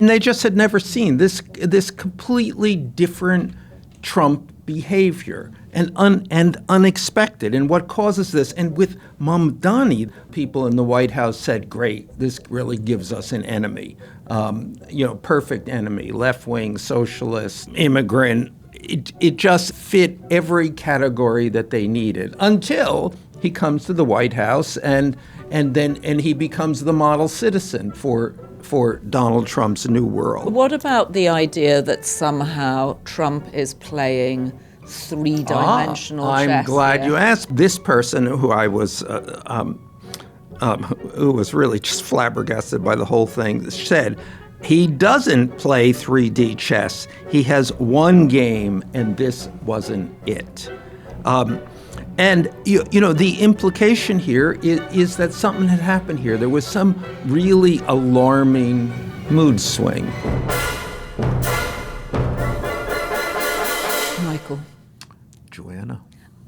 And they just had never seen this completely different Trump behavior and unexpected. And what causes this? And with Mamdani, people in the White House said, great, this really gives us an enemy, perfect enemy, left-wing, socialist, immigrant. It just fit every category that they needed until he comes to the White House and he becomes the model citizen for Donald Trump's new world. What about the idea that somehow Trump is playing three-dimensional chess? I'm glad you asked. This person who I was, who was really just flabbergasted by the whole thing, said he doesn't play 3D chess. He has one game, and this wasn't it. And the implication here is that something had happened here. There was some really alarming mood swing. Michael. Joanna.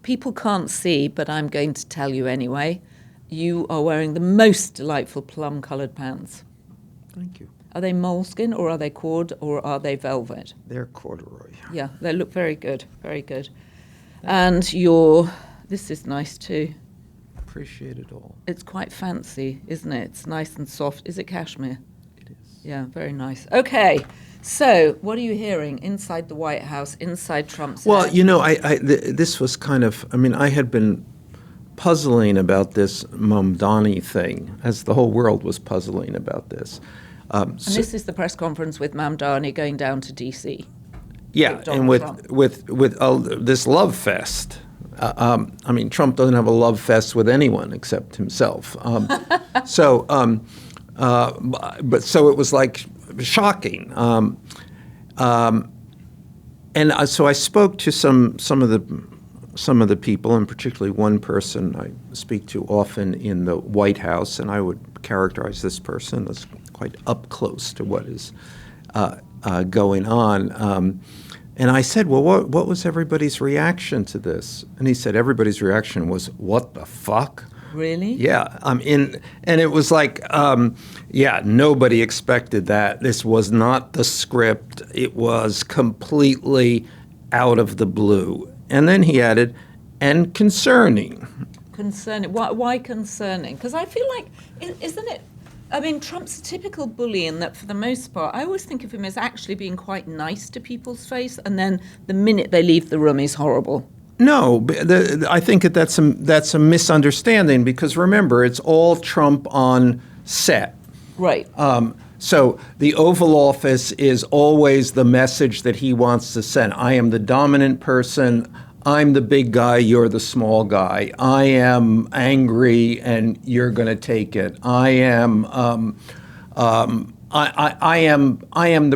People can't see, but I'm going to tell you anyway. You are wearing the most delightful plum-coloured pants. Thank you. Are they moleskin, or are they cord, or are they velvet? They're corduroy. Yeah, they look very good, very good. And this is nice too. Appreciate it all. It's quite fancy, isn't it? It's nice and soft. Is it cashmere? It is. Yeah, very nice. Okay, so what are you hearing inside the White House, inside Trump's Well, head? this was kind of, I had been puzzling about this Mamdani thing, as the whole world was puzzling about this. And this is the press conference with Mamdani going down to D.C. Yeah, and with this love fest. Trump doesn't have a love fest with anyone except himself. So it was like shocking. So I spoke to some of the people, and particularly one person I speak to often in the White House, and I would characterize this person as quite up close to what is going on. And I said, well, what was everybody's reaction to this? And he said, everybody's reaction was, what the fuck? Really? Yeah. And it was like, nobody expected that. This was not the script. It was completely out of the blue. And then he added, and concerning. Concerning. Why concerning? Because I feel like, isn't it? Trump's a typical bully in that, for the most part, I always think of him as actually being quite nice to people's face, and then the minute they leave the room, he's horrible. No, I think that's a misunderstanding, because remember, it's all Trump on set. Right. So the Oval Office is always the message that he wants to send. I am the dominant person. I'm the big guy, you're the small guy. I am angry, and you're going to take it. I am the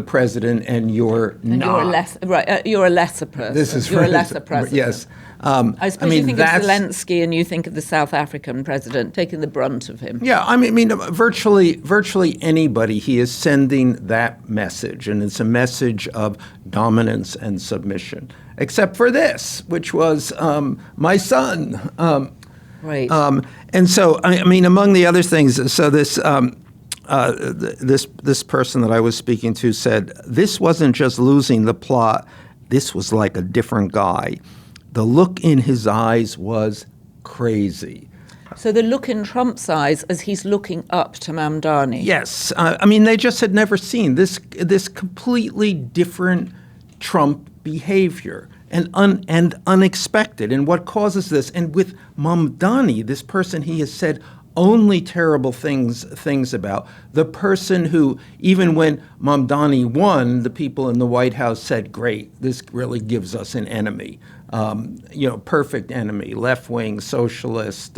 president, and you're not. You're a lesser person. You're a lesser president. Yes. I suppose you think of Zelensky, and you think of the South African president taking the brunt of him. Yeah, virtually anybody, he is sending that message, and it's a message of dominance and submission. Except for this, which was my son. Right. And so, among the other things, so this person that I was speaking to said, this wasn't just losing the plot. This was like a different guy. The look in his eyes was crazy. So the look in Trump's eyes as he's looking up to Mamdani. Yes. They just had never seen this completely different Trump behavior and unexpected. And what causes this? And with Mamdani, this person he has said only terrible things about. The person who, even when Mamdani won, the people in the White House said, great, this really gives us an enemy. Perfect enemy, left-wing, socialist,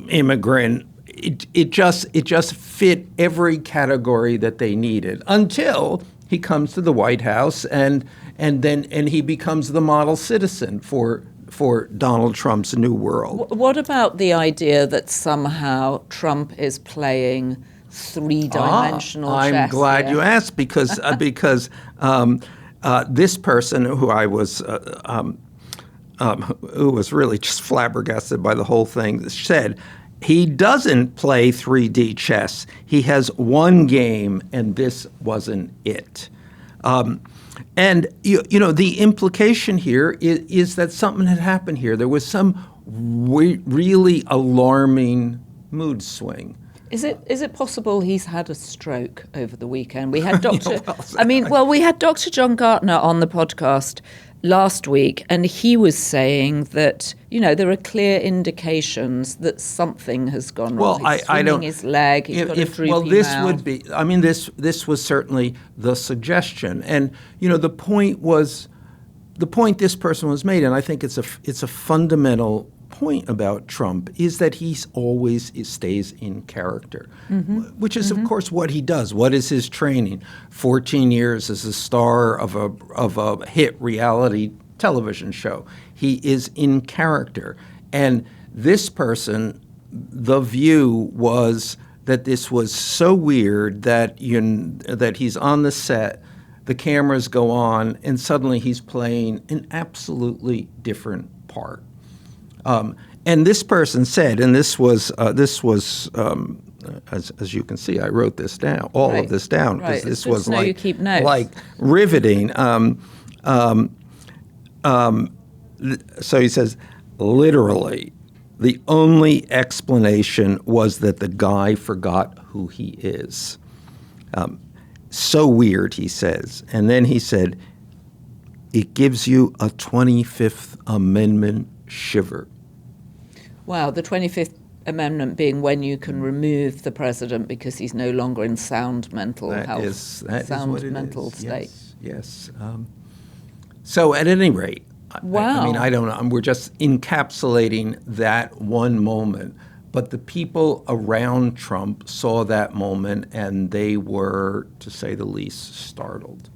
immigrant. It just fit every category that they needed until he comes to the White House and he becomes the model citizen for Donald Trump's new world. What about the idea that somehow Trump is playing three-dimensional chess? I'm glad you asked, because this person who I was who was really just flabbergasted by the whole thing said he doesn't play 3D chess. He has one game, and this wasn't it. And the implication here is that something had happened here. There was some really alarming mood swing. Is it possible he's had a stroke over the weekend? We had Dr. We had Dr. John Gartner on the podcast last week, and he was saying that there are clear indications that something has gone wrong. He's swinging his leg. He's got a droopy this mouth. would be. I mean, this was certainly the suggestion, and the point this person was made, and I think it's a fundamental point about Trump is that he stays in character, which is of course what he does. What is his training? 14 years as a star of a hit reality television show. He is in character, and this person, the view was that this was so weird that that he's on the set, the cameras go on, and suddenly he's playing an absolutely different part. And this person said, and this was as you can see, I wrote this down, all of this down, because this was you keep notes. like riveting. So he says, literally, the only explanation was that the guy forgot who he is. So weird, he says. And then he said, it gives you a 25th Amendment shiver. Wow, the 25th Amendment being when you can remove the president because he's no longer in sound mental health, sound mental state. Yes. So at any rate, wow. I mean, I don't know. We're just encapsulating that one moment. But the people around Trump saw that moment, and they were, to say the least, startled.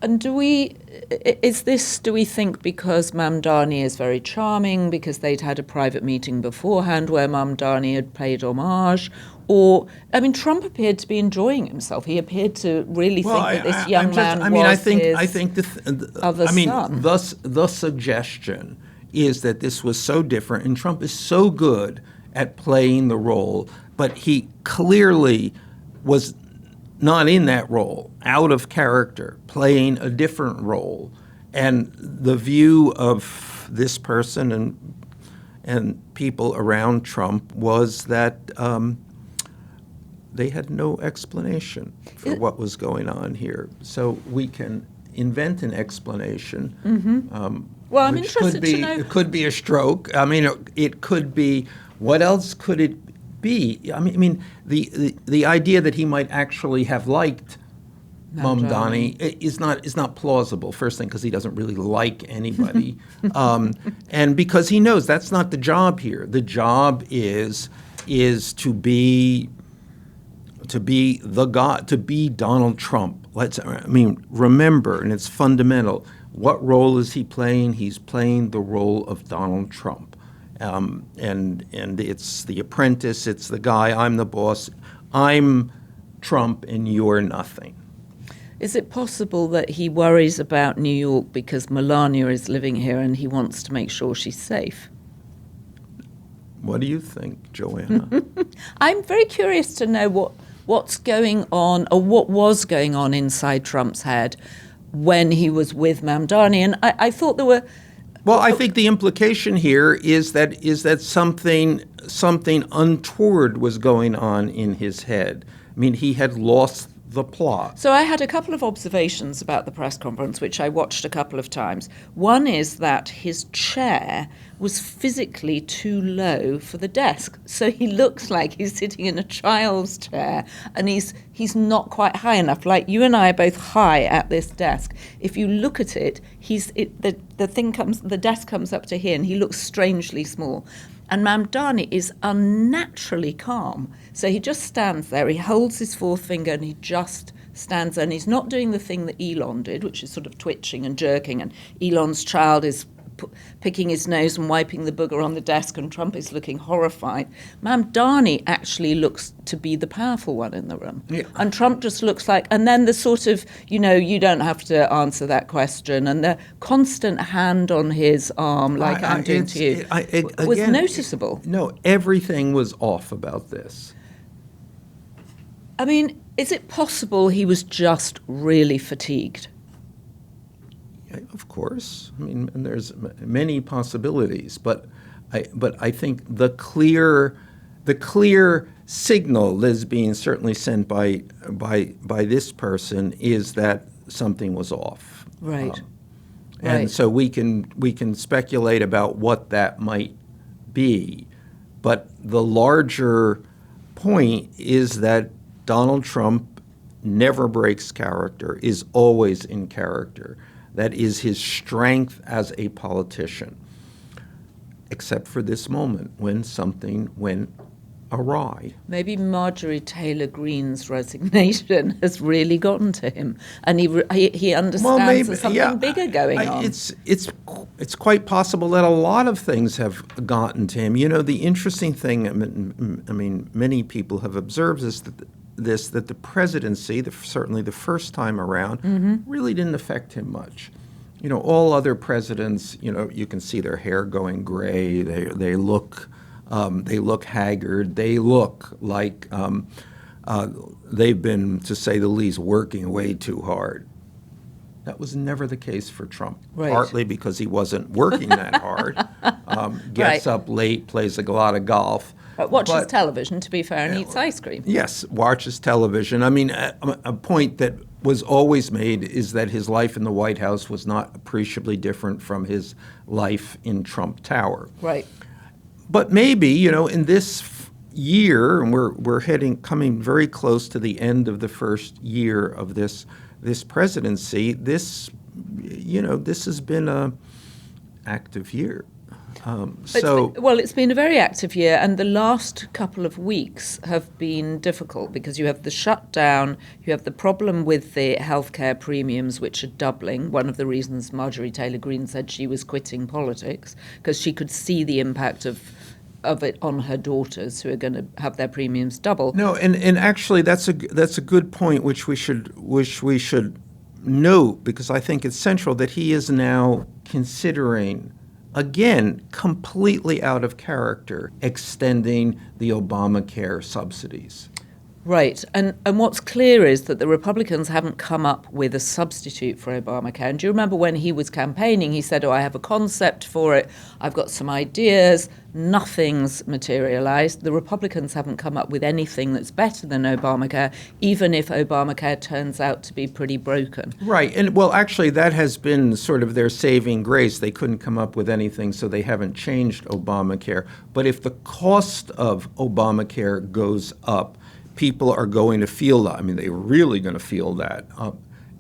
And do we think because Mamdani is very charming, because they'd had a private meeting beforehand where Mamdani had paid homage? Or, I mean, Trump appeared to be enjoying himself. He appeared to really think that this young man was his other son. The suggestion is that this was so different, and Trump is so good at playing the role, but he clearly was not in that role, out of character, playing a different role. And the view of this person and people around Trump was that they had no explanation for what was going on here. So we can invent an explanation. Well, I'm interested to know. It could be a stroke. I mean, it could be. What else could it be? I mean, the idea that he might actually have liked Mamdani is not plausible. First thing, because he doesn't really like anybody, and because he knows that's not the job here. The job is to be the God, to be Donald Trump. Remember, and it's fundamental. What role is he playing? He's playing the role of Donald Trump. And it's the apprentice, it's the guy, I'm the boss, I'm Trump and you're nothing. Is it possible that he worries about New York because Melania is living here and he wants to make sure she's safe? What do you think, Joanna? I'm very curious to know what's going on, or what was going on inside Trump's head when he was with Mamdani. And I thought there were... Well, I think the implication here is that something untoward was going on in his head. I mean, he had lost the plot. So I had a couple of observations about the press conference, which I watched a couple of times. One is that his chair was physically too low for the desk. So he looks like he's sitting in a child's chair, and he's not quite high enough. Like you and I are both high at this desk. If you look at it, the desk comes up to here, and he looks strangely small. And Mamdani is unnaturally calm. So he just stands there, he holds his fourth finger, and he just stands there. And he's not doing the thing that Elon did, which is sort of twitching and jerking. And Elon's child is picking his nose and wiping the booger on the desk, and Trump is looking horrified. Mamdani actually looks to be the powerful one in the room. Yeah. And Trump just looks like, and then the sort of, you don't have to answer that question, and the constant hand on his arm, like I'm doing to you, was noticeable. No, everything was off about this. I mean, is it possible he was just really fatigued? Of course. I mean, and there's many possibilities, but I think the clear signal that is being certainly sent by this person is that something was off. Right. And so we can speculate about what that might be, but the larger point is that Donald Trump never breaks character, is always in character. That is his strength as a politician, except for this moment when something went awry. Maybe Marjorie Taylor Greene's resignation has really gotten to him, and he understands there's something bigger going on. It's quite possible that a lot of things have gotten to him. The interesting thing, I mean, many people have observed that the presidency, certainly the first time around, really didn't affect him much. All other presidents, you can see their hair going gray. They look haggard. They look like they've been, to say the least, working way too hard. That was never the case for Trump, partly because he wasn't working that hard, gets up late, plays a lot of golf. Watches television, to be fair, and eats ice cream. Yes, watches television. I mean, a point that was always made is that his life in the White House was not appreciably different from his life in Trump Tower. Right. But maybe, in this year, and we're coming very close to the end of the first year of this presidency, this has been an active year. It's been a very active year, and the last couple of weeks have been difficult because you have the shutdown, you have the problem with the healthcare premiums, which are doubling. One of the reasons Marjorie Taylor Greene said she was quitting politics, because she could see the impact of it on her daughters, who are going to have their premiums double. No, and actually that's a good point, which we should note, because I think it's central that he is now considering, again, completely out of character, extending the Obamacare subsidies. Right. And what's clear is that the Republicans haven't come up with a substitute for Obamacare. And do you remember when he was campaigning, he said, I have a concept for it, I've got some ideas, nothing's materialized. The Republicans haven't come up with anything that's better than Obamacare, even if Obamacare turns out to be pretty broken. Right. And well, actually, that has been sort of their saving grace. They couldn't come up with anything, so they haven't changed Obamacare. But if the cost of Obamacare goes up, people are going to feel that. I mean, they're really going to feel that.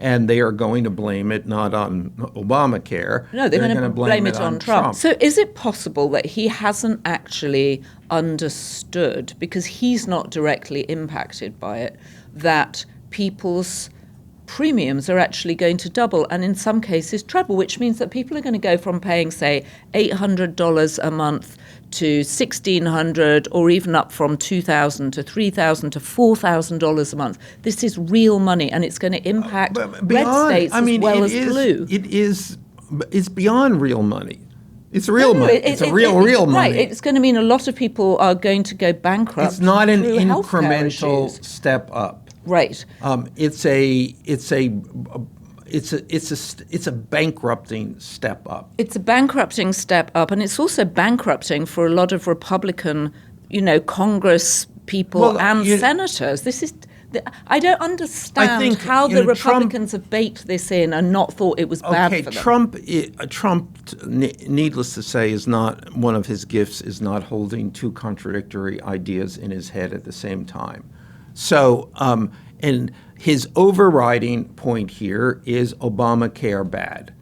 And they are going to blame it not on Obamacare. No, they're going to blame it on Trump. So is it possible that he hasn't actually understood, because he's not directly impacted by it, that people's premiums are actually going to double, and in some cases treble, which means that people are going to go from paying, say, $800 a month to $1,600, or even up from $2,000 to $3,000 to $4,000 a month. This is real money, and it's going to impact red states as well as blue. It's beyond real money. It's real money. It's real money. Right. It's going to mean a lot of people are going to go bankrupt. It's not an incremental step up. Right. It's a bankrupting step up. It's a bankrupting step up, and it's also bankrupting for a lot of Republican, Congress people and senators. This is. I don't understand how the Republicans have baked this in and not thought it was bad for them. Trump, needless to say, is not, one of his gifts is not holding two contradictory ideas in his head at the same time. So, and his overriding point here is Obamacare bad.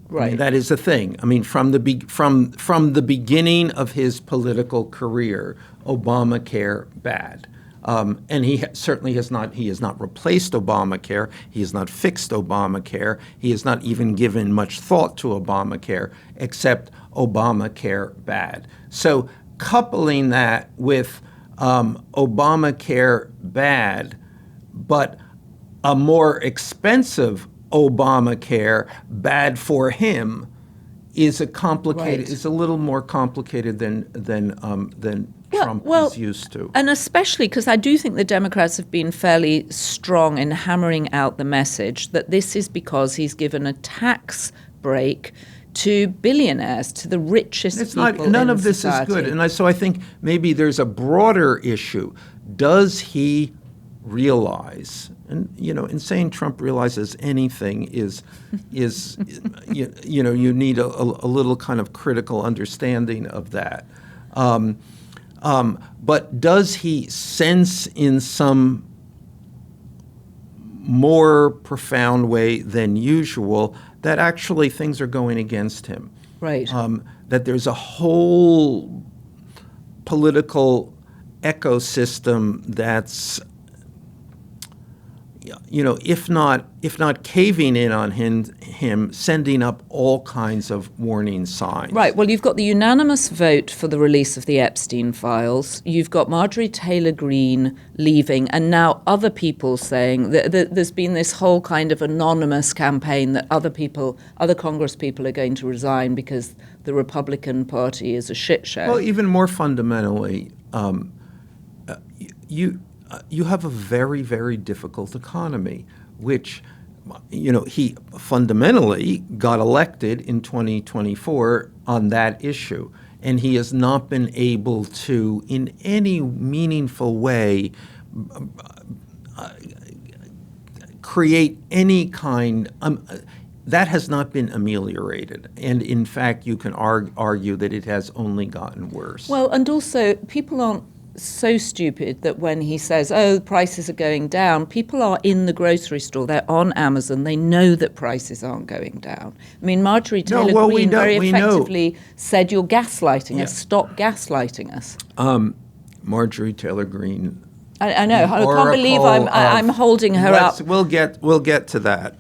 Right. I mean, that is the thing. I mean, from the beginning of his political career, Obamacare bad. And certainly has not. He has not replaced Obamacare. He has not fixed Obamacare. He has not even given much thought to Obamacare, except Obamacare bad. So coupling that with Obamacare bad, but a more expensive Obamacare bad for him is a complicated. Right. Is a little more complicated than Trump is used to. And especially because I do think the Democrats have been fairly strong in hammering out the message that this is because he's given a tax break to billionaires, to the richest It's people not. None in of this society. is good, and so I think maybe there's a broader issue. Does he realize? And in saying Trump realizes anything is you need a little kind of critical understanding of that. But does he sense in some more profound way than usual that actually things are going against him? Right. That there's a whole political ecosystem that's, if not caving in on him, sending up all kinds of warning signs. Right. Well, you've got the unanimous vote for the release of the Epstein files. You've got Marjorie Taylor Greene leaving, and now other people saying that there's been this whole kind of anonymous campaign that other Congress people are going to resign because the Republican Party is a shit show. Well, even more fundamentally, you have a very, very difficult economy, which, he fundamentally got elected in 2024 on that issue. And he has not been able to, in any meaningful way, create any kind. That has not been ameliorated. And in fact, you can argue that it has only gotten worse. Well, and also, people aren't so stupid that when he says, oh, prices are going down, people are in the grocery store, they're on Amazon, they know that prices aren't going down. I mean, Marjorie Taylor Greene very effectively said, you're gaslighting us, stop gaslighting us. Marjorie Taylor Greene. I know. I can't believe I'm holding her up. We'll get to that.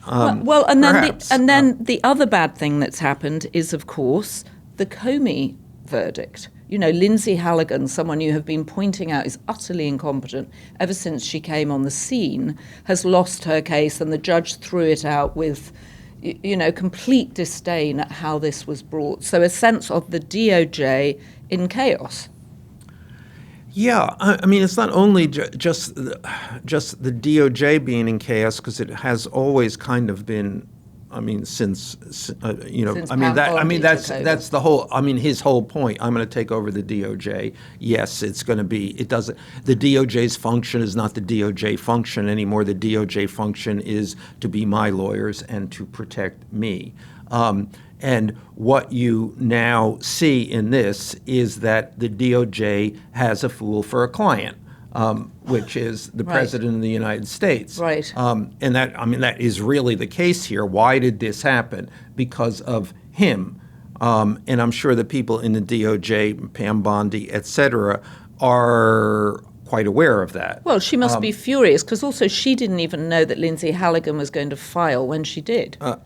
Then the other bad thing that's happened is, of course, the Comey verdict. Lindsay Halligan, someone you have been pointing out is utterly incompetent ever since she came on the scene, has lost her case, and the judge threw it out with, complete disdain at how this was brought. So a sense of the DOJ in chaos. Yeah, I mean, it's not only just the DOJ being in chaos, because it has always kind of been. I mean, that's the whole. I mean, his whole point. I'm going to take over the DOJ. Yes, it's going to be. It doesn't. The DOJ's function is not the DOJ function anymore. The DOJ function is to be my lawyers and to protect me. And what you now see in this is that the DOJ has a fool for a client. Which is the President of the United States. Right. And that is really the case here. Why did this happen? Because of him. And I'm sure the people in the DOJ, Pam Bondi, et cetera, are quite aware of that. Well, she must be furious, because also she didn't even know that Lindsay Halligan was going to file when she did. At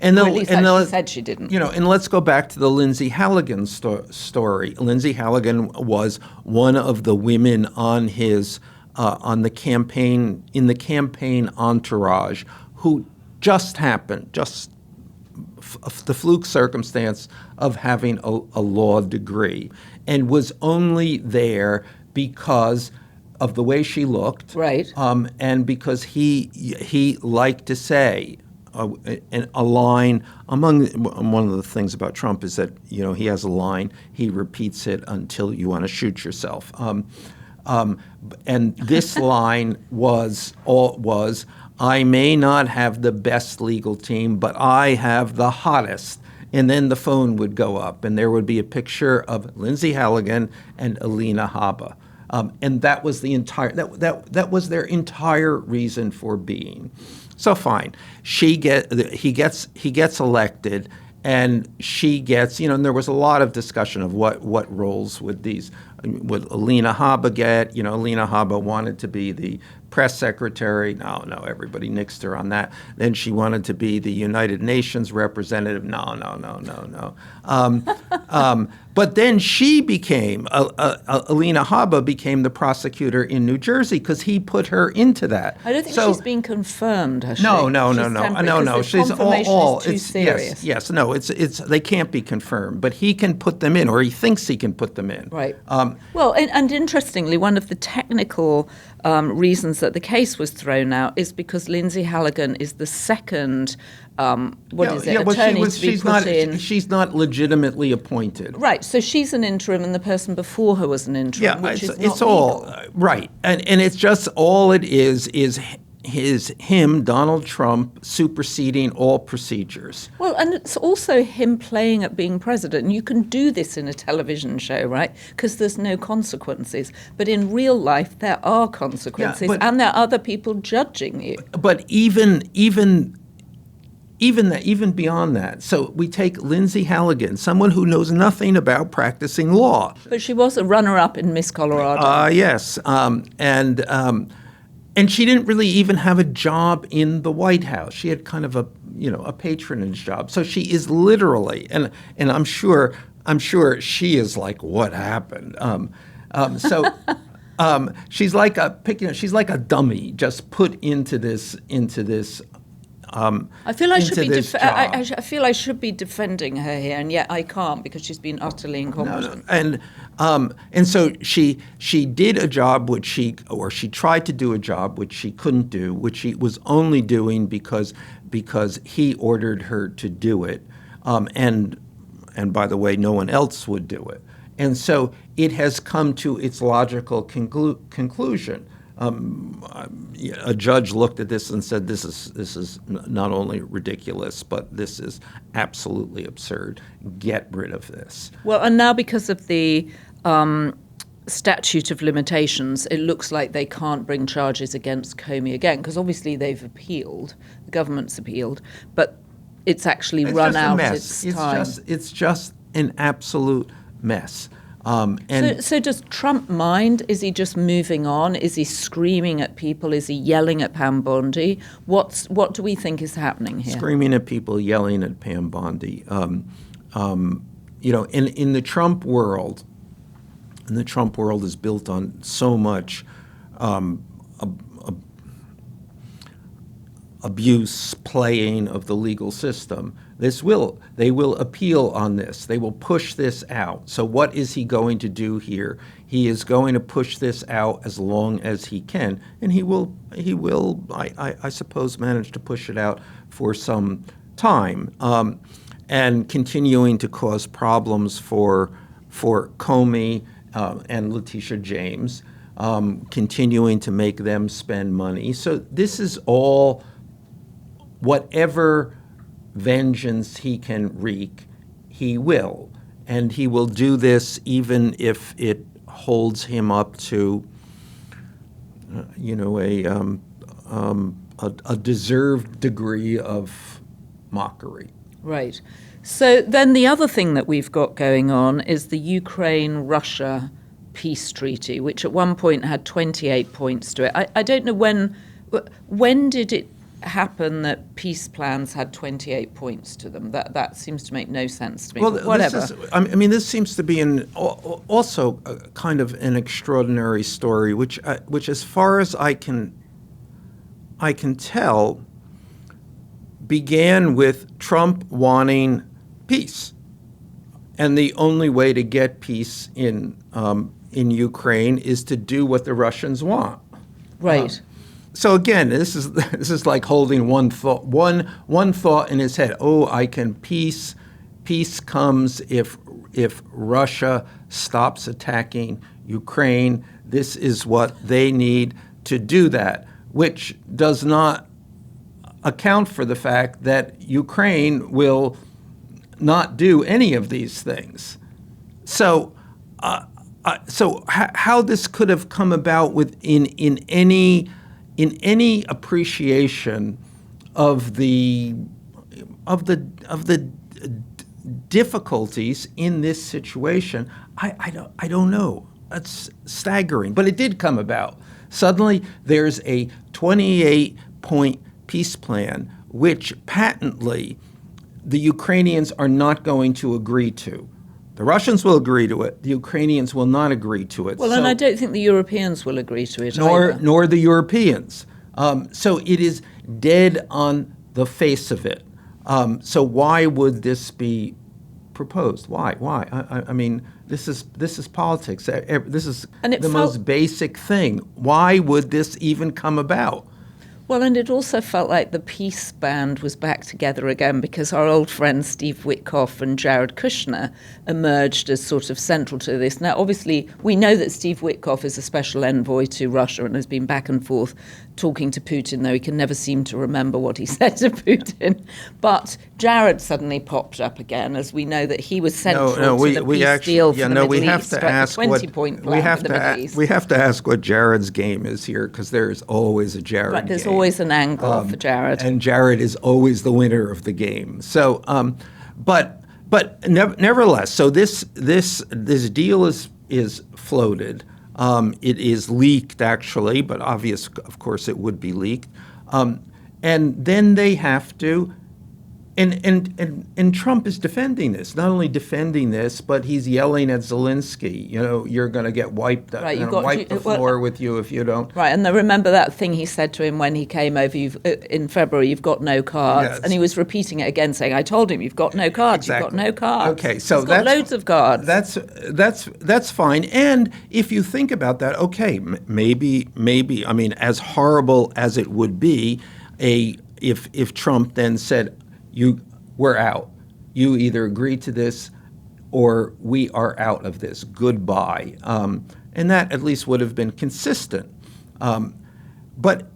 least she said she didn't. And let's go back to the Lindsay Halligan story. Lindsay Halligan was one of the women on his in the campaign entourage who just happened, the fluke circumstance of having a law degree, and was only there because of the way she looked, right? And because he liked to say a line. One of the things about Trump is that he has a line, he repeats it until you want to shoot yourself. And this line was, I may not have the best legal team, but I have the hottest. And then the phone would go up, and there would be a picture of Lindsay Halligan and Alina Habba. And that was the entire that was their entire reason for being. So fine, he gets elected, and she gets, and there was a lot of discussion of what roles would Alina Habba get. Alina Habba wanted to be the press secretary. No, everybody nixed her on that. Then she wanted to be the United Nations representative. No. But then she became, Alina Habba became the prosecutor in New Jersey because he put her into that. I don't think she's been confirmed, has she? No. She's all. Is too serious. Yes. No. It's they can't be confirmed, but he can put them in, or he thinks he can put them in. Right. And interestingly, one of the technical reasons that the case was thrown out is because Lindsay Halligan is the second attorney to be put in. She's not legitimately appointed. Right. So she's an interim, and the person before her was an interim, which is not it's all legal. Right, and it's just all it is him, Donald Trump, superseding all procedures. Well, and it's also him playing at being president. And you can do this in a television show, right? Because there's no consequences. But in real life, there are consequences, and there are other people judging you. But even beyond that, so we take Lindsay Halligan, someone who knows nothing about practicing law. But she was a runner-up in Miss Colorado. Yes, and she didn't really even have a job in the White House. She had kind of a patronage job. So she is literally, and I'm sure she is like, what happened? She's like a dummy just put into this. I feel I should be defending her here, and yet I can't because she's been utterly incompetent. And so she did a job she tried to do a job which she couldn't do, which she was only doing because he ordered her to do it, and by the way, no one else would do it. And so it has come to its logical conclusion. A judge looked at this and said, "This is not only ridiculous, but this is absolutely absurd. Get rid of this." Well, and now because of the statute of limitations, it looks like they can't bring charges against Comey again because obviously they've appealed, the government's appealed, but it's actually run out its time. It's just an absolute mess. So does Trump mind? Is he just moving on? Is he screaming at people? Is he yelling at Pam Bondi? What do we think is happening here? Screaming at people, yelling at Pam Bondi. In the Trump world, is built on so much abuse, playing of the legal system. They will appeal on this. They will push this out. So what is he going to do here? He is going to push this out as long as he can, and he will. I suppose manage to push it out for some time, and continuing to cause problems for Comey and Letitia James, continuing to make them spend money. So this is all whatever vengeance he can wreak, he will. And he will do this even if it holds him up to, a deserved degree of mockery. Right. So then the other thing that we've got going on is the Ukraine-Russia peace treaty, which at one point had 28 points to it. I don't know when did it happen that peace plans had 28 points to them. That seems to make no sense to me. Well, whatever. This seems to be also kind of an extraordinary story, which as far as I can tell, began with Trump wanting peace, and the only way to get peace in Ukraine is to do what the Russians want. Right. So again, this is like holding one thought in his head. Oh, I can peace. Peace comes if Russia stops attacking Ukraine. This is what they need to do that, which does not account for the fact that Ukraine will not do any of these things. So how this could have come about in any appreciation of the difficulties in this situation, I don't know. It's staggering, but it did come about. Suddenly, there's a 28-point peace plan, which patently the Ukrainians are not going to agree to. The Russians will agree to it. The Ukrainians will not agree to it. Well, and I don't think the Europeans will agree to it nor either. Nor the Europeans. So it is dead on the face of it. So why would this be proposed? Why? I mean, this is politics. This is the most basic thing. Why would this even come about? Well, and it also felt like the peace band was back together again because our old friends Steve Witkoff and Jared Kushner emerged as sort of central to this. Now, obviously, we know that Steve Witkoff is a special envoy to Russia and has been back and forth talking to Putin, though he can never seem to remember what he said to Putin. But Jared suddenly popped up again, as we know that he was central to the peace deal for the Middle East, 20-point plan for the Middle East. We have to ask what Jared's game is here, because there's always a Jared Right, there's game. always an angle for Jared. And Jared is always the winner of the game. So, but nevertheless, so this deal is floated. It is leaked, actually, but of course, it would be leaked. And then they have to, and Trump is defending this. Not only defending this, but he's yelling at Zelensky. You're going to get wiped. Right, I'm going to wipe the floor with you if you don't. Right, and remember that thing he said to him when he came over in February. You've got no cards, Yes. and he was repeating it again, saying, "I told him you've got no cards. Exactly. You've got no cards." Okay, so he's got loads of cards. That's fine. And if you think about that, okay, maybe. I mean, as horrible as it would be, if Trump then said, we're out. You either agree to this or we are out of this. Goodbye. And that at least would have been consistent. But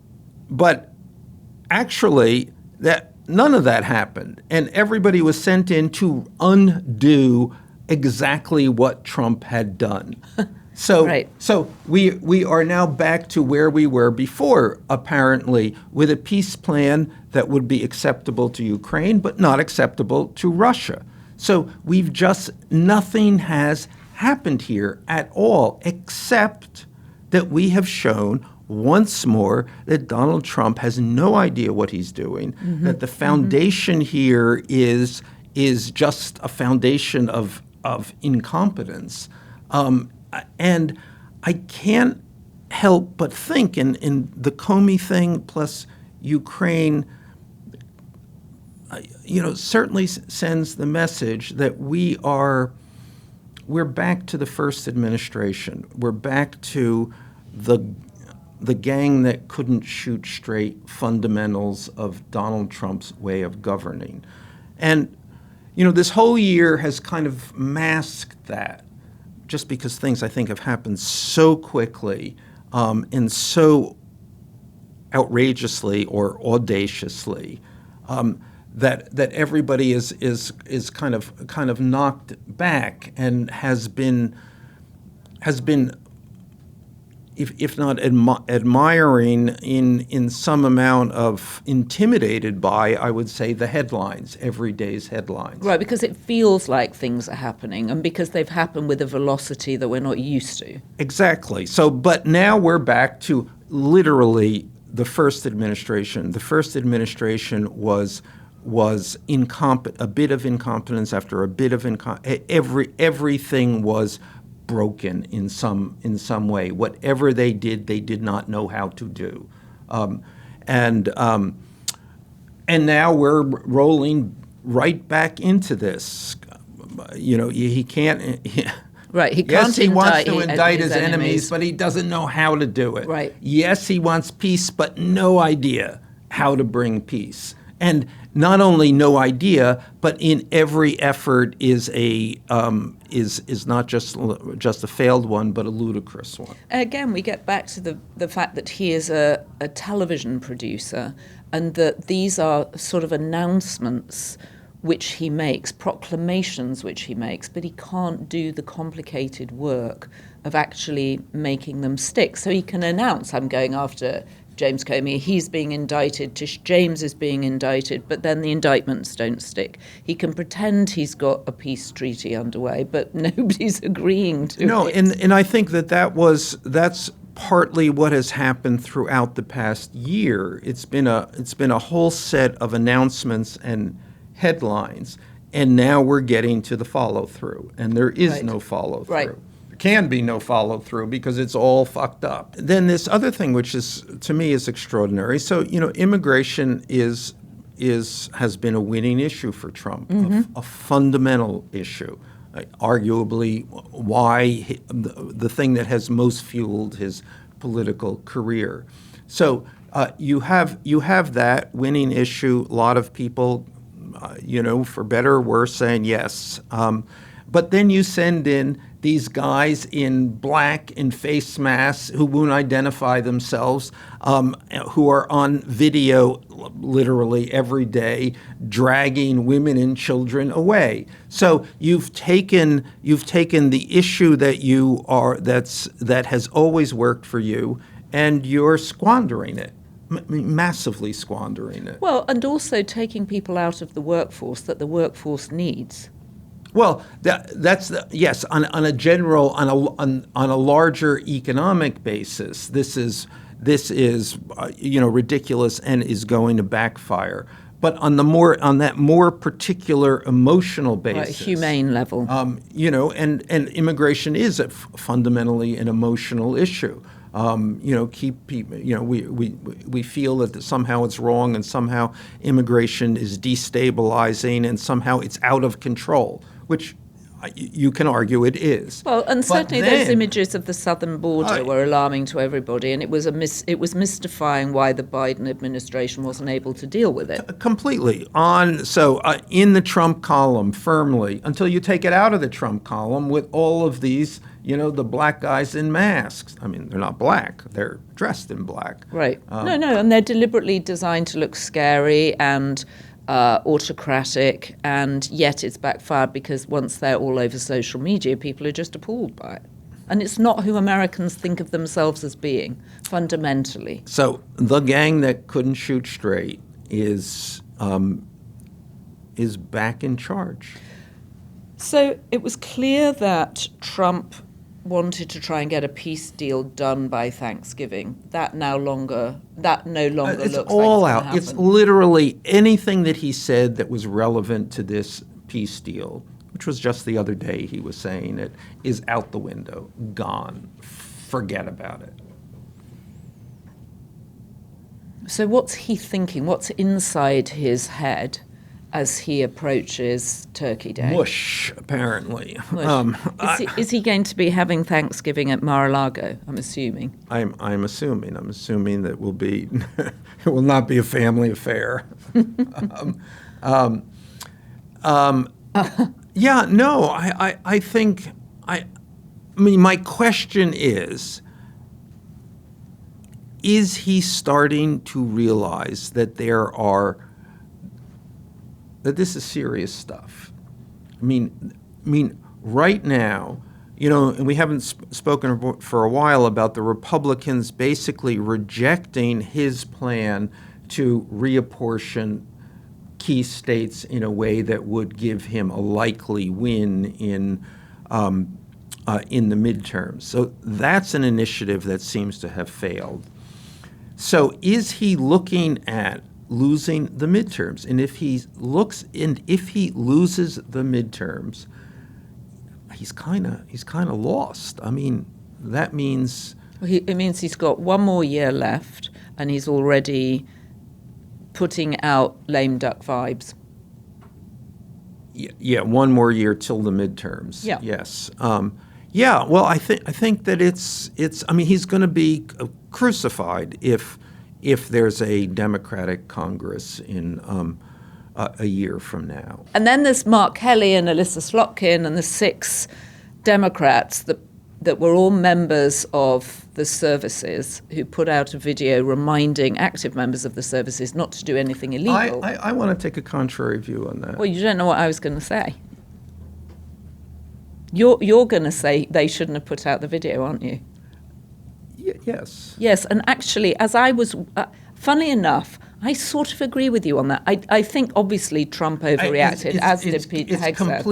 actually, that none of that happened. And everybody was sent in to undo exactly what Trump had done. So, Right. So we are now back to where we were before, apparently, with a peace plan that would be acceptable to Ukraine, but not acceptable to Russia. So nothing has happened here at all, except that we have shown once more that Donald Trump has no idea what he's doing, that the foundation here is just a foundation of incompetence. And I can't help but think in the Comey thing plus Ukraine, certainly sends the message that we're back to the first administration. We're back to the gang that couldn't shoot straight fundamentals of Donald Trump's way of governing. And, this whole year has kind of masked that. Just because things, I think, have happened so quickly and so outrageously or audaciously that everybody is kind of knocked back and has been if not admiring, in some amount of intimidated by, I would say, the headlines, every day's headlines. Right, because it feels like things are happening and because they've happened with a velocity that we're not used to. Exactly. So, but now we're back to literally the first administration. The first administration was incompetent, a bit of incompetence after a bit of everything was broken in some way. Whatever they did not know how to do, and now we're rolling right back into this. He can't. Right, he can't. Yes, he wants to indict his enemies, but he doesn't know how to do it. Right. Yes, he wants peace, but no idea how to bring peace. And not only no idea, but in every effort is not just a failed one, but a ludicrous one. Again, we get back to the fact that he is a television producer, and that these are sort of announcements which he makes, proclamations which he makes, but he can't do the complicated work of actually making them stick. So he can announce, I'm going after James Comey. He's being indicted. Tish James is being indicted, but then the indictments don't stick. He can pretend he's got a peace treaty underway, but nobody's agreeing to it. And I think that's partly what has happened throughout the past year. It's been a whole set of announcements and headlines, and now we're getting to the follow through, and there is no follow through. Right. There can be no follow through because it's all fucked up. Then this other thing, which is to me is extraordinary. So immigration has been a winning issue for Trump, a fundamental issue. Arguably why the thing that has most fueled his political career. So you have that winning issue. A lot of people, for better or worse, saying yes. But then you send in these guys in black and face masks who won't identify themselves, who are on video literally every day, dragging women and children away. So you've taken the issue that has always worked for you, and you're squandering it. Massively squandering it. Well, and also taking people out of the workforce that the workforce needs. Well, yes. On a larger economic basis, this is ridiculous and is going to backfire. But on that more particular emotional basis, Right, humane level, and immigration is fundamentally an emotional issue. Keep people. We feel that somehow it's wrong, and somehow immigration is destabilizing, and somehow it's out of control, which you can argue it is. Well, and certainly those images of the southern border were alarming to everybody, and it was mystifying why the Biden administration wasn't able to deal with it. Completely. In the Trump column, firmly, until you take it out of the Trump column with all of these, the black guys in masks. I mean, they're not black. They're dressed in black. Right. No, and they're deliberately designed to look scary and autocratic, and yet it's backfired because once they're all over social media, people are just appalled by it. And it's not who Americans think of themselves as being, fundamentally. So the gang that couldn't shoot straight is back in charge. So it was clear that Trump wanted to try and get a peace deal done by Thanksgiving. That no longer It's looks all like out. It's It's literally anything that he said that was relevant to this peace deal, which was just the other day he was saying it, is out the window, gone. Forget about it. So what's he thinking? What's inside his head as he approaches Turkey Day? Mush, apparently. Mush. Is he going to be having Thanksgiving at Mar-a-Lago, I'm assuming? I'm assuming that will be it will not be a family affair. I think my question is he starting to realize that that this is serious stuff? I mean, right now, and we haven't spoken for a while about the Republicans basically rejecting his plan to reapportion key states in a way that would give him a likely win in the midterms. So that's an initiative that seems to have failed. So is he looking at losing the midterms? And if he loses the midterms, he's kind of lost. I mean, that means it means he's got one more year left, and he's already putting out lame duck vibes. Yeah, one more year till the midterms. Yeah. Yes. Well, I think that it's. I mean, he's going to be crucified if there's a Democratic Congress in a year from now. And then there's Mark Kelly and Alyssa Slotkin and the 6 Democrats that were all members of the services who put out a video reminding active members of the services not to do anything illegal. I want to take a contrary view on that. Well, you don't know what I was going to say. You're going to say they shouldn't have put out the video, aren't you? Yes. Yes, and actually, as I was, funnily enough, I sort of agree with you on that. I think obviously Trump overreacted, as did Pete Hegseth.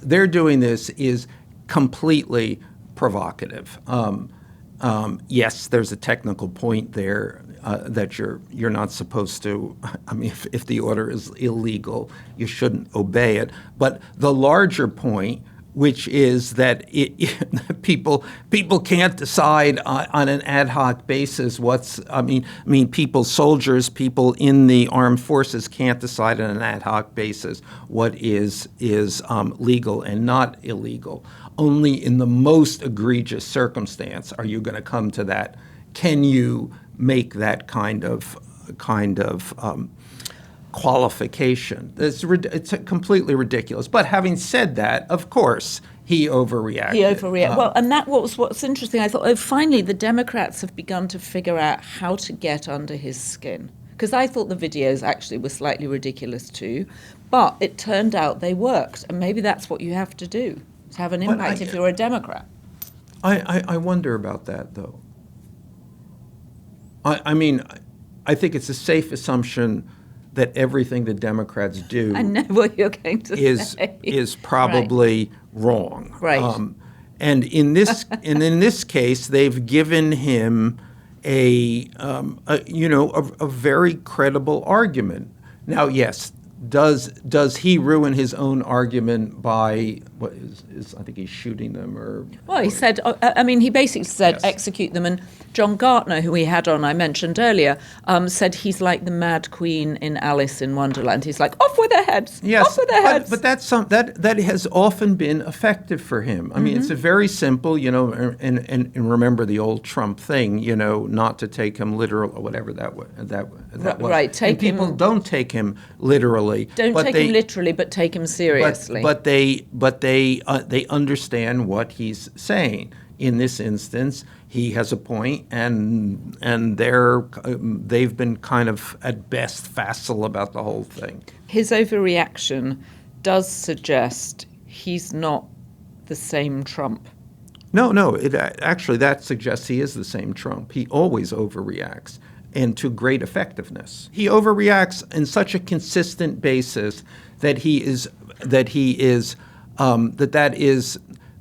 They're doing this is completely provocative. Yes, there's a technical point there that you're not supposed to. I mean, if the order is illegal, you shouldn't obey it. But the larger point, which is that people can't decide on an ad hoc basis soldiers, people in the armed forces can't decide on an ad hoc basis what is legal and not illegal. Only in the most egregious circumstance are you going to come to that. Can you make that kind of qualification? It's completely ridiculous. But having said that, of course, he overreacted. Well, and that was what's interesting. I thought, finally, the Democrats have begun to figure out how to get under his skin. Because I thought the videos actually were slightly ridiculous too. But it turned out they worked. And maybe that's what you have to do, to have an impact if you're a Democrat. I wonder about that, though. I mean, I think it's a safe assumption that everything the Democrats do I know what you're going to say. is probably wrong. Right. And in this case, they've given him a very credible argument. Now, yes, does he ruin his own argument by what is I think he's shooting them or? Well, he said. He basically said Yes. execute them. And John Gartner, who we had on, I mentioned earlier, said he's like the Mad Queen in Alice in Wonderland. He's like, off with their heads. Yes, off with their heads. But that has often been effective for him. I mean, it's a very simple, and remember the old Trump thing, not to take him literal or whatever that was. Right, and people don't take him literally. Don't take him literally, but take him seriously. But they understand what he's saying. In this instance, he has a point, and they've been kind of at best facile about the whole thing. His overreaction does suggest he's not the same Trump. No, it actually that suggests he is the same Trump. He always overreacts, and to great effectiveness. He overreacts in such a consistent basis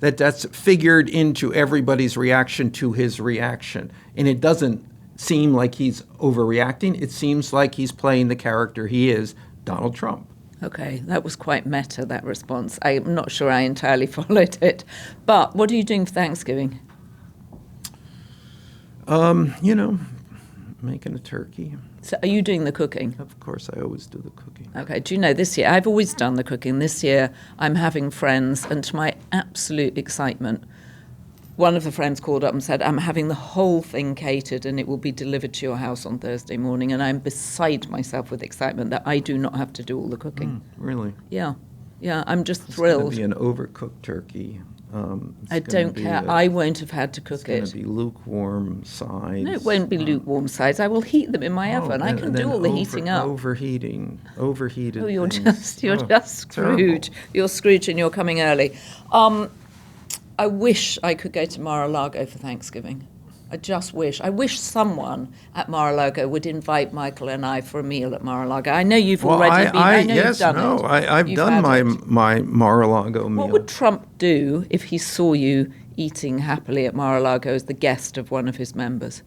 that's figured into everybody's reaction to his reaction. And it doesn't seem like he's overreacting. It seems like he's playing the character he is, Donald Trump. Okay, that was quite meta, that response. I'm not sure I entirely followed it. But what are you doing for Thanksgiving? Making a turkey. So are you doing the cooking? Of course, I always do the cooking. Okay, do you know, this year, I've always done the cooking. This year, I'm having friends, and to my absolute excitement, one of the friends called up and said, I'm having the whole thing catered, and it will be delivered to your house on Thursday morning, and I'm beside myself with excitement that I do not have to do all the cooking. Really? Yeah, I'm just thrilled. It's going to be an overcooked turkey. I don't care. I won't have had to cook it. It's going to be lukewarm sides. No, it won't be lukewarm sides. I will heat them in my oven. I can do all the heating up. Overheated. Oh, you're things. just Scrooge. Terrible. You're Scrooge, and you're coming early. I wish I could go to Mar-a-Lago for Thanksgiving. I just wish. I wish someone at Mar-a-Lago would invite Michael and I for a meal at Mar-a-Lago. I know you've already been. I know you've done it. I've done my Mar-a-Lago meal. What would Trump do if he saw you eating happily at Mar-a-Lago as the guest of one of his members?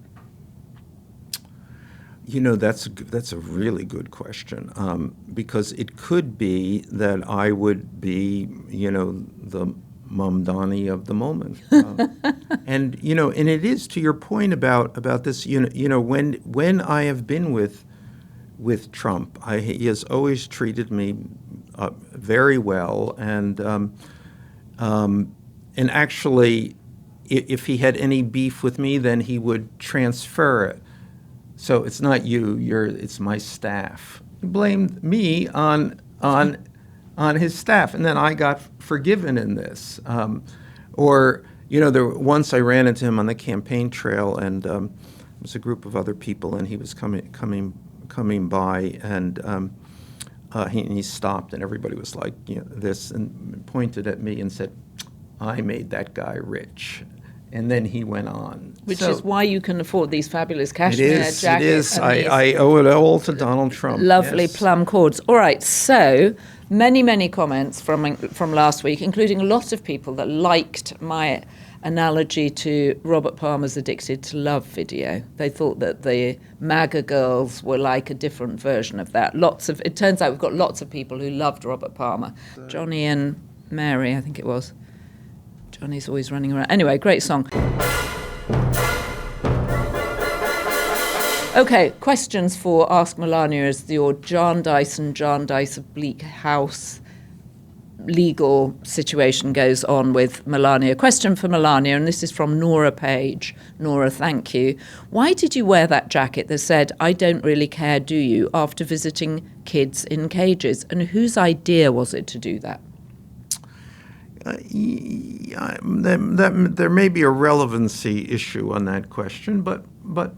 That's a really good question, because it could be that I would be, the Mamdani of the moment, and it is to your point about this. When I have been with Trump, he has always treated me very well, and actually, if he had any beef with me, then he would transfer it. So it's not it's my staff. He blamed me on his staff, and then I got forgiven in this. Once I ran into him on the campaign trail, and it was a group of other people, and he was coming by, and he stopped, and everybody was like, this, and pointed at me and said, "I made that guy rich." And then he went on. Which So is why you can afford these fabulous it cashmere is. jackets. It is. and these I owe it all to Donald Trump. lovely yes. plum cords. All right, so many comments from last week, including a lot of people that liked my analogy to Robert Palmer's Addicted to Love video. They thought that the MAGA girls were like a different version of that. It turns out we've got lots of people who loved Robert Palmer. Johnny and Mary, I think it was. Johnny's always running around. Anyway, great song. Okay, questions for Ask Melania as your Jarndyce of Bleak House legal situation goes on with Melania. Question for Melania, and this is from Nora Page. Nora, thank you. Why did you wear that jacket that said, "I don't really care, do you?" after visiting kids in cages? And whose idea was it to do that? There may be a relevancy issue on that question, but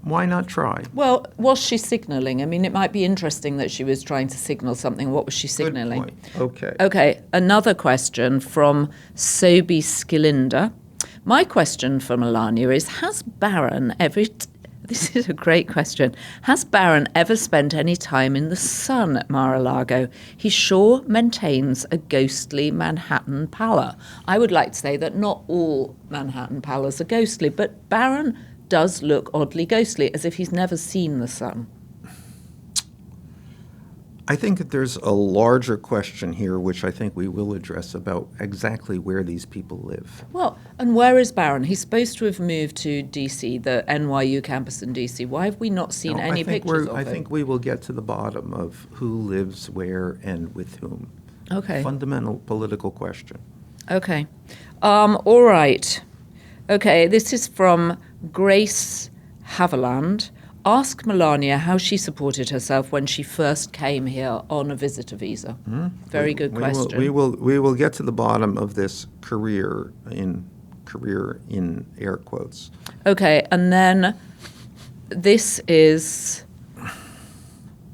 why not try? Well, was she signalling? I mean, it might be interesting that she was trying to signal something. What was she signalling? Good point. Okay. Okay, another question from Sobi Skilinder. My question for Melania is, has Barron ever... This is a great question. Has Barron ever spent any time in the sun at Mar-a-Lago? He sure maintains a ghostly Manhattan pallor. I would like to say that not all Manhattan pallors are ghostly, but Barron does look oddly ghostly, as if he's never seen the sun. I think that there's a larger question here, which I think we will address, about exactly where these people live. Well, and where is Barron? He's supposed to have moved to D.C., the NYU campus in D.C. Why have we not seen any pictures of him? I think we will get to the bottom of who lives where and with whom. Okay. Fundamental political question. Okay. All right. Okay, this is from Grace Haviland. Ask Melania how she supported herself when she first came here on a visitor visa. Very good question. We will get to the bottom of this career in air quotes. Okay, and then this is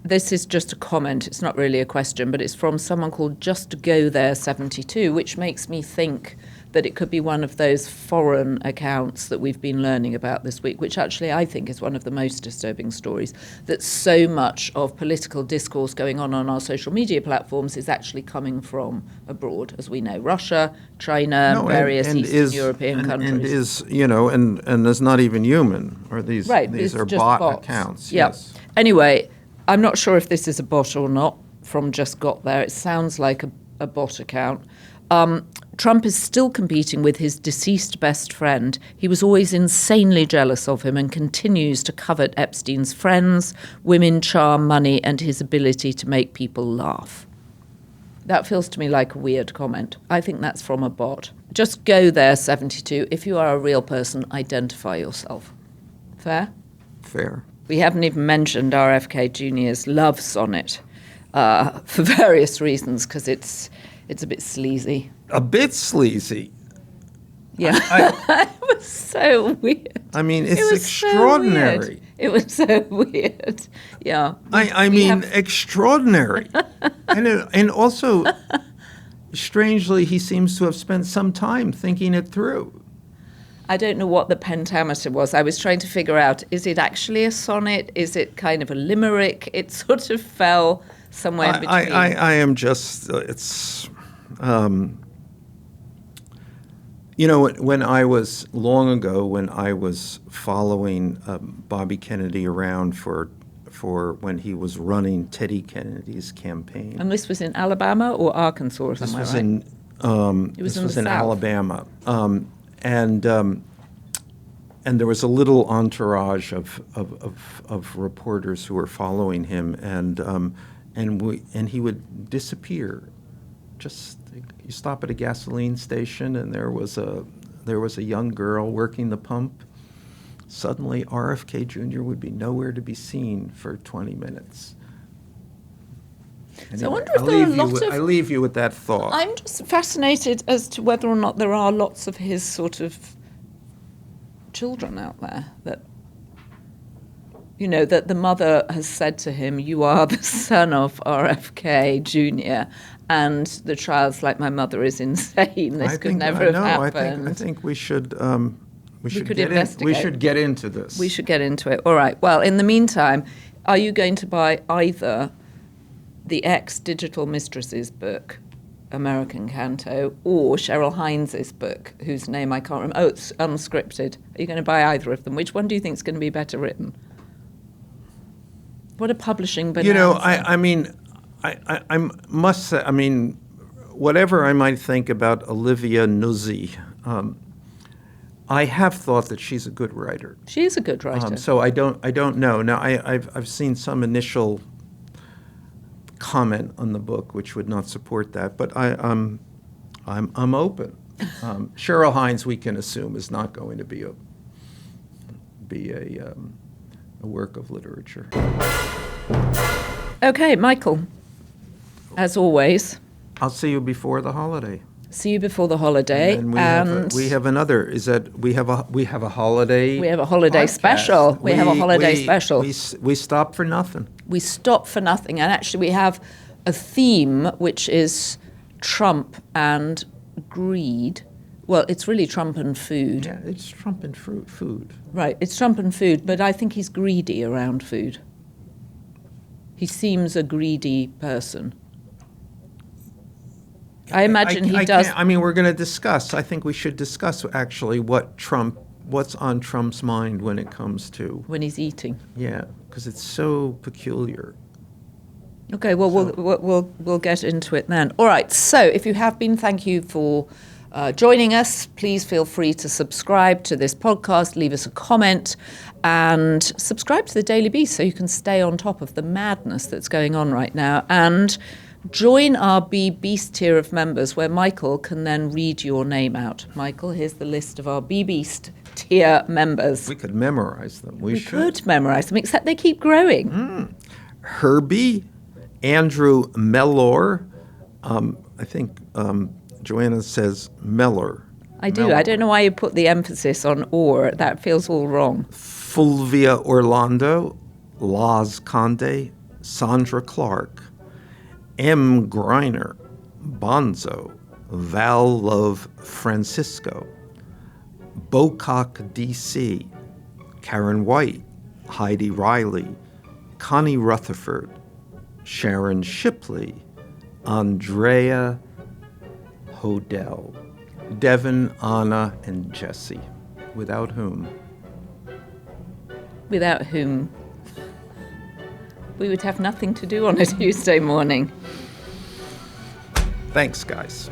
just a comment. It's not really a question, but it's from someone called Just Go There 72, which makes me think that it could be one of those foreign accounts that we've been learning about this week, which actually I think is one of the most disturbing stories, that so much of political discourse going on our social media platforms is actually coming from abroad, as we know, Russia, China, various Eastern European countries. And is not even human, or these are bot bots. accounts. Yep. Yes. Anyway, I'm not sure if this is a bot or not from Just Got There. It sounds like a bot account. Trump is still competing with his deceased best friend. He was always insanely jealous of him and continues to covet Epstein's friends, women, charm, money, and his ability to make people laugh. That feels to me like a weird comment. I think that's from a bot. Just Go There 72. If you are a real person, identify yourself. Fair? Fair. We haven't even mentioned RFK Jr.'s love sonnet for various reasons, because it's a bit sleazy. A bit sleazy. Yeah. It was so weird. I mean, it's extraordinary. So it was so weird. Yeah. I mean, extraordinary. and also, strangely, he seems to have spent some time thinking it through. I don't know what the pentameter was. I was trying to figure out, is it actually a sonnet? Is it kind of a limerick? It sort of fell somewhere in between. I am just, it's... when I was, long ago, when I was following Bobby Kennedy around for when he was running Teddy Kennedy's campaign. And this was in Alabama or Arkansas or somewhere, This was in Alabama. And there was a little entourage of reporters who were following him, and he would disappear. Just you stop at a gasoline station, and there was a young girl working the pump. Suddenly, RFK Jr. would be nowhere to be seen for 20 minutes. Anyway, So I wonder if there are a lot of... I leave you with that thought. I'm just fascinated as to whether or not there are lots of his sort of children out there that, that the mother has said to him, "You are the son of RFK Jr." And the child's like, "My mother is insane. This could never have happened." I think we should We should could get investigate. We should get into this. We should get into it. All right. Well, in the meantime, are you going to buy either the ex-Digital Mistresses book, American Canto, or Cheryl Hines's book, whose name I can't remember? Oh, it's Unscripted. Are you going to buy either of them? Which one do you think is going to be better written? What a publishing bonanza. You know, I must say, I mean, whatever I might think about Olivia Nuzzi, I have thought that she's a good writer. She is a good writer. So I don't know. Now I've seen some initial comment on the book which would not support that, but I'm open. Cheryl Hines, we can assume, is not going to be a work of literature. Okay, Michael, as always. I'll see you before the holiday. See you before the holiday. And we have another. Is that we have a holiday? We have a holiday podcast. special. We have a holiday special. We stop for nothing. We stop for nothing, and actually we have a theme which is Trump and greed. Well, it's really Trump and food. Yeah, it's Trump and food. Right, it's Trump and food, but I think he's greedy around food. He seems a greedy person. I imagine he does. I mean, we're going to discuss. I think we should discuss actually what's on Trump's mind when it comes to when he's eating. Yeah, because it's so peculiar. Okay, well, we'll get into it then. All right. So, if you have been, thank you for joining us. Please feel free to subscribe to this podcast, leave us a comment, and subscribe to the Daily Beast so you can stay on top of the madness that's going on right now. And join our Be Beast tier of members, where Michael can then read your name out. Michael, here's the list of our Be Beast tier members. We could memorize them. We could memorize them, except they keep growing. Herbie, Andrew Mellor. I think Joanna says Mellor. I do. I don't know why you put the emphasis on or. That feels all wrong. Fulvia Orlando, Laz Conde, Sandra Clark, M. Griner, Bonzo, Val Love Francisco, Bocock DC, Karen White, Heidi Riley, Connie Rutherford, Sharon Shipley, Andrea Hodel, Devin, Anna, and Jesse, without whom we would have nothing to do on a Tuesday morning. Thanks, guys.